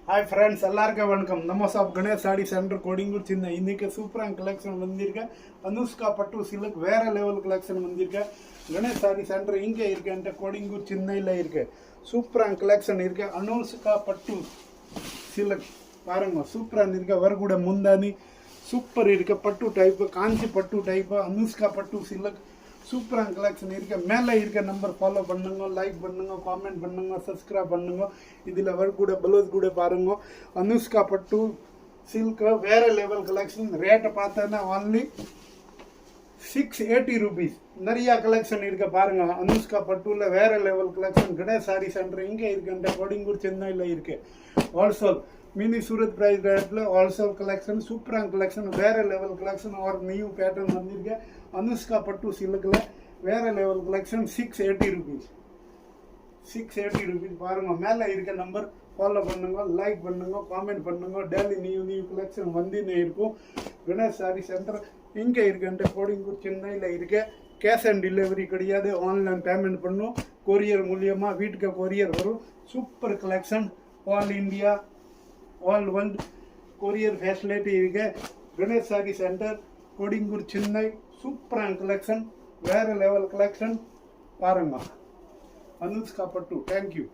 Hi friends எல்லாருக்கும் வணக்கம் நம்ம ஷாப் கணேஷ் சாடி சென்டர் கோடிங்கூர் சின்ன இன்னைக்கு சூப்பரான கலெக்ஷன் வந்திருக்க அனுஷ்கா பட்டு சில்க் வேற லெவல் கலெக்ஷன் வந்திருக்க கணேஷ் சாடி சென்டர் இங்க இருக்க கோடிங்கூர் சின்னையில இருக்கு சூப்பரான கலெக்ஷன் இருக்கு அனுஷ்கா பட்டு சில்க் பாருங்க சூப்பரான இருக்கு வரக்கூட முந்தானி சூப்பர் இருக்கு பட்டு டைப் காஞ்சி பட்டு டைப் அனுஷ்கா பட்டு சில்க் சூப்பரான கலெக்ஷன் இருக்க மேலே இருக்க நம்பர் ஃபாலோ பண்ணுங்க லைக் பண்ணுங்க காமெண்ட் பண்ணுங்க சப்ஸ்கிரைப் பண்ணுங்க இதில் வரக்கூட ப்ளவுஸ் கூட பாருங்க அனுஷ்கா பட்டு சில்க் வேற லெவல் கலெக்ஷன் ரேட்டை பார்த்தோன்னா ஒன்லி 680 rupees நிறைய கலெக்ஷன் இருக்க பாருங்க அனுஷ்கா பட்டுல வேற level collection Ganesh sari centre இங்கே இருக்குன்ற கோடிங்கூர் சென்னையில் இருக்கு wholesale mini Surat price rate wholesale collection super collection वेरे लेवल कलेक्शन और न्यू पैटर्न वंदिरुक्के अनुष्का पट्टू सिल्क वेरे लेवल कलेक्शन 680 rupees 680 rupees பாருங்க மேல இருக்க நம்பர் ஃபாலோ பண்ணுங்க லைக் பண்ணுங்க காமெண்ட் பண்ணுங்க டெய்லி நியூ கலெக்ஷன் வந்தினே இருக்கும் கணேஷ் சாரி சென்டர் இங்க இருக்கின்ற கோடிங்கூர் சென்னையில் இருக்க கேஷ் ஆன் டெலிவரி கிடையாது ஆன்லைன் பேமெண்ட் பண்ணும் கொரியர் மூலியமா வீட்டுக்கு கொரியர் வரும் super collection all India all world courier facility Ganesh sari centre Kodungaiyur Chennai super collection वेरे लेवल कलेक्शन पारंगा अनुष्का पट्टू थैंक यू।